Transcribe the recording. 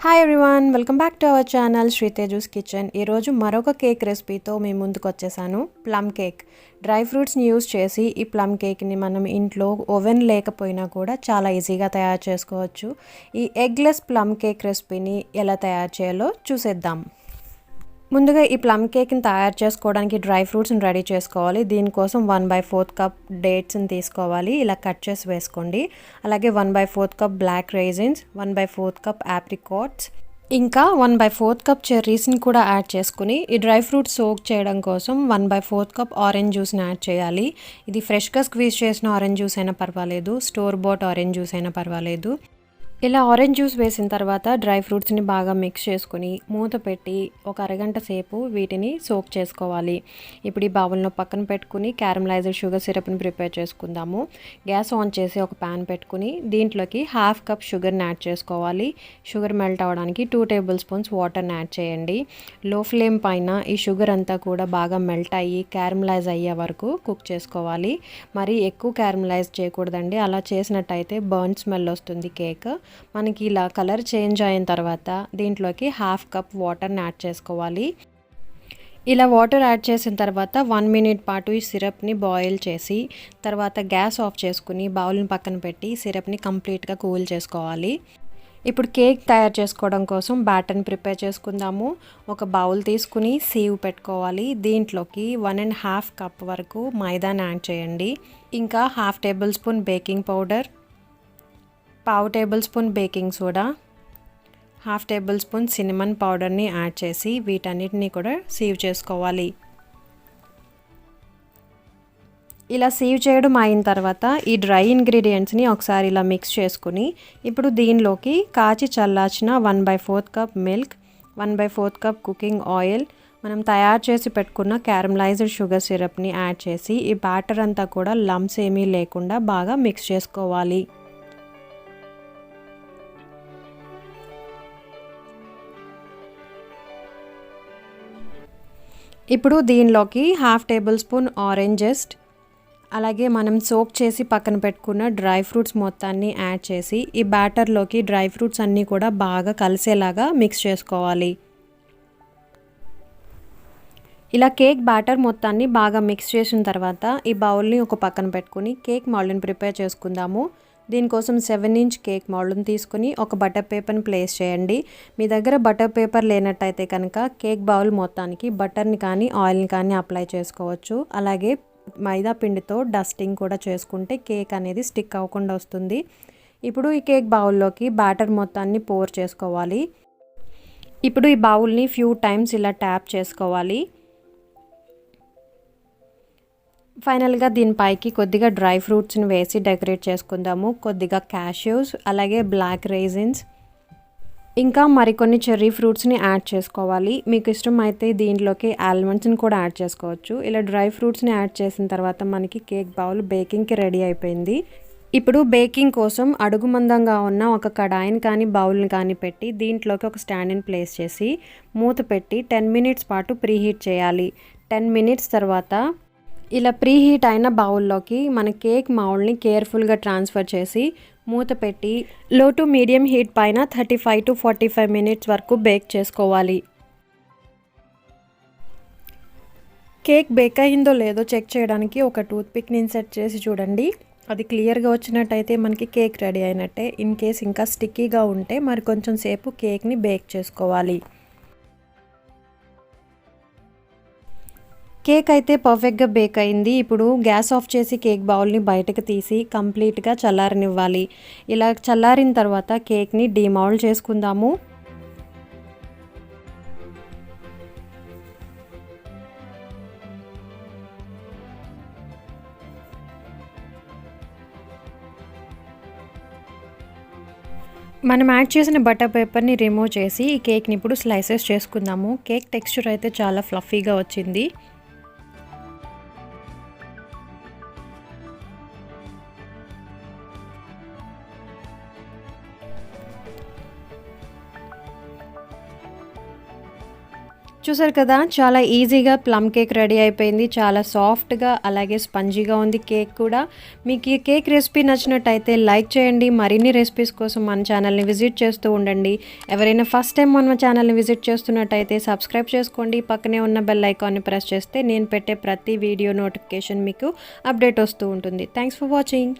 Hi everyone, welcome back to our channel SRITEJU'S kitchen. ఈరోజు మరొక cake రెసిపీతో మీ ముందుకు వచ్చేసాను. Plum cake. డ్రై ఫ్రూట్స్ని యూస్ చేసి ఈ ప్లమ్ కేక్ని మనం ఇంట్లో ఓవెన్ లేకపోయినా కూడా చాలా ఈజీగా తయారు చేసుకోవచ్చు. ఈ ఎగ్లెస్ ప్లమ్ కేక్ రెసిపీని ఎలా తయారు చేయాలో చూసేద్దాం. ముందుగా ఈ ప్లమ్ కేక్ని తయారు చేసుకోవడానికి డ్రై ఫ్రూట్స్ని రెడీ చేసుకోవాలి. దీనికోసం 1/4 కప్ డేట్స్ని తీసుకోవాలి, ఇలా కట్ చేసి వేసుకోండి. అలాగే 1/4 cup black raisins, 1/4 cup apricots, ఇంకా 1/4 కప్ చెర్రీస్ని కూడా యాడ్ చేసుకుని ఈ డ్రై ఫ్రూట్స్ సోక్ చేయడం కోసం 1/4 కప్ ఆరెంజ్ జ్యూస్ని యాడ్ చేయాలి. ఇది ఫ్రెష్గా స్క్వీజ్ చేసిన ఆరెంజ్ జ్యూస్ అయినా పర్వాలేదు, స్టోర్ బాట్ ఆరెంజ్ జ్యూస్ అయినా పర్వాలేదు. ఇలా ఆరెంజ్ జ్యూస్ వేసిన తర్వాత డ్రై ఫ్రూట్స్ని బాగా మిక్స్ చేసుకుని మూత పెట్టి ఒక అరగంట సేపు వీటిని సోక్ చేసుకోవాలి. ఇప్పుడు ఈ బౌల్ను పక్కన పెట్టుకుని క్యారమలైజ్డ్ షుగర్ సిరప్ని ప్రిపేర్ చేసుకుందాము. గ్యాస్ ఆన్ చేసి ఒక ప్యాన్ పెట్టుకుని దీంట్లోకి 1/2 కప్ షుగర్ని యాడ్ చేసుకోవాలి. షుగర్ మెల్ట్ అవ్వడానికి 2 టేబుల్ స్పూన్స్ వాటర్ని యాడ్ చేయండి. లో ఫ్లేమ్ పైన ఈ షుగర్ అంతా కూడా బాగా మెల్ట్ అయ్యి క్యారమలైజ్ అయ్యే వరకు కుక్ చేసుకోవాలి. మరి ఎక్కువ క్యారమలైజ్ చేయకూడదండి, అలా చేసినట్టయితే బర్న్ స్మెల్ వస్తుంది కేక్. మనకి ఇలా కలర్ చేంజ్ అయిన తర్వాత దీంట్లోకి 1/2 కప్ వాటర్ని యాడ్ చేసుకోవాలి. ఇలా వాటర్ యాడ్ చేసిన తర్వాత 1 మినిట్ పాటు ఈ సిరప్ని బాయిల్ చేసి తర్వాత గ్యాస్ ఆఫ్ చేసుకుని బౌల్ని పక్కన పెట్టి సిరప్ని కంప్లీట్గా కూల్ చేసుకోవాలి. ఇప్పుడు కేక్ తయారు చేసుకోవడం కోసం బ్యాటర్ని ప్రిపేర్ చేసుకుందాము. ఒక బౌల్ తీసుకుని సీవ్ పెట్టుకోవాలి. దీంట్లోకి 1.5 కప్ వరకు మైదాని యాడ్ చేయండి. ఇంకా 1/2 table spoon baking powder, 1/2 table spoon baking soda, 1/2 table spoon cinnamon పౌడర్ని యాడ్ చేసి వీటన్నిటిని కూడా సీవ్ చేసుకోవాలి. ఇలా సీవ్ చేయడం అయిన తర్వాత ఈ డ్రై ఇంగ్రీడియంట్స్ని ఒకసారి ఇలా మిక్స్ చేసుకుని ఇప్పుడు దీనిలోకి కాచి చల్లార్చిన 1/4 cup milk, 1/4 cup cooking oil, మనం తయారు చేసి పెట్టుకున్న క్యారమలైజ్డ్ షుగర్ సిరప్ని యాడ్ చేసి ఈ బ్యాటర్ అంతా కూడా లంప్స్ ఏమీ లేకుండా బాగా మిక్స్ చేసుకోవాలి. ఇప్పుడు దీనిలోకి 1/2 టేబుల్ స్పూన్ ఆరెంజ్ జెస్ట్, అలాగే మనం సోక్ చేసి పక్కన పెట్టుకున్న డ్రై ఫ్రూట్స్ మొత్తాన్ని యాడ్ చేసి ఈ బ్యాటర్లోకి డ్రై ఫ్రూట్స్ అన్నీ కూడా బాగా కలిసేలాగా మిక్స్ చేసుకోవాలి. ఇలా కేక్ బ్యాటర్ మొత్తాన్ని బాగా మిక్స్ చేసిన తర్వాత ఈ బౌల్ని ఒక పక్కన పెట్టుకుని కేక్ మౌల్డ్ని ప్రిపేర్ చేసుకుందాము. దీనికోసం 7 ఇంచ్ కేక్ మౌల్డ్ని తీసుకుని ఒక బటర్ పేపర్ని ప్లేస్ చేయండి. మీ దగ్గర బటర్ పేపర్ లేనట్టయితే కనుక కేక్ బౌల్ మొత్తానికి బటర్ని కానీ ఆయిల్ని కానీ అప్లై చేసుకోవచ్చు. అలాగే మైదా పిండితో డస్టింగ్ కూడా చేసుకుంటే కేక్ అనేది స్టిక్ అవ్వకుండా వస్తుంది. ఇప్పుడు ఈ కేక్ బౌల్లోకి బ్యాటర్ మొత్తాన్ని పోర్ చేసుకోవాలి. ఇప్పుడు ఈ బౌల్ని ఫ్యూ టైమ్స్ ఇలా ట్యాప్ చేసుకోవాలి. ఫైనల్గా దీనిపైకి కొద్దిగా డ్రై ఫ్రూట్స్ని వేసి డెకరేట్ చేసుకుందాము. కొద్దిగా క్యాష్యూస్, అలాగే బ్లాక్ రైజిన్స్, ఇంకా మరికొన్ని చెర్రీ ఫ్రూట్స్ని యాడ్ చేసుకోవాలి. మీకు ఇష్టం అయితే దీంట్లోకి ఆల్మండ్స్ని కూడా యాడ్ చేసుకోవచ్చు. ఇలా డ్రై ఫ్రూట్స్ని యాడ్ చేసిన తర్వాత మనకి కేక్ బౌల్ బేకింగ్కి రెడీ అయిపోయింది. ఇప్పుడు బేకింగ్ కోసం అడుగు మందంగా ఉన్న ఒక కడాయిని కానీ బౌల్ని కానీ పెట్టి దీంట్లోకి ఒక స్టాండ్ని ప్లేస్ చేసి మూత పెట్టి 10 మినిట్స్ పాటు ప్రీహీట్ చేయాలి. 10 మినిట్స్ తర్వాత ఇలా ప్రీహీట్ అయిన బౌల్లోకి మన కేక్ మౌల్డ్ని కేర్ఫుల్గా ట్రాన్స్ఫర్ చేసి మూత పెట్టి లో టు మీడియం హీట్ పైన 35 to 45 మినిట్స్ వరకు బేక్ చేసుకోవాలి. కేక్ బేక్ అయిందో లేదో చెక్ చేయడానికి ఒక టూత్పిక్ని ఇన్సర్ట్ చేసి చూడండి. అది క్లియర్గా వచ్చినట్టయితే మనకి కేక్ రెడీ అయినట్టే. ఇన్ కేస్ ఇంకా స్టిక్కీగా ఉంటే మరి కొంచెం సేపు కేక్ని బేక్ చేసుకోవాలి. కేక్ అయితే పర్ఫెక్ట్గా బేక్ అయింది. ఇప్పుడు గ్యాస్ ఆఫ్ చేసి కేక్ బౌల్ని బయటకు తీసి కంప్లీట్గా చల్లారనివ్వాలి. ఇలా చల్లారిన తర్వాత కేక్ని డీమౌల్డ్ చేసుకుందాము. మనం యాడ్ చేసిన బటర్ పేపర్ని రిమూవ్ చేసి ఈ కేక్ని ఇప్పుడు స్లైసెస్ చేసుకుందాము. కేక్ టెక్స్చర్ అయితే చాలా ఫ్లఫీగా వచ్చింది. చూసారు కదా, చాలా ఈజీగా ప్లమ్ కేక్ రెడీ అయిపోయింది. చాలా సాఫ్ట్గా అలాగే స్పంజీగా ఉంది కేక్ కూడా. మీకు ఈ కేక్ రెసిపీ నచ్చినట్టయితే లైక్ చేయండి. మరిన్ని రెసిపీస్ కోసం మన ఛానల్ని విజిట్ చేస్తూ ఉండండి. ఎవరైనా ఫస్ట్ టైం మన ఛానల్ని విజిట్ చేస్తున్నట్టయితే సబ్స్క్రైబ్ చేసుకోండి. పక్కనే ఉన్న బెల్ ఐకాన్ని ప్రెస్ చేస్తే నేను పెట్టే ప్రతి వీడియో నోటిఫికేషన్ మీకు అప్డేట్ వస్తూ ఉంటుంది. Thanks for watching.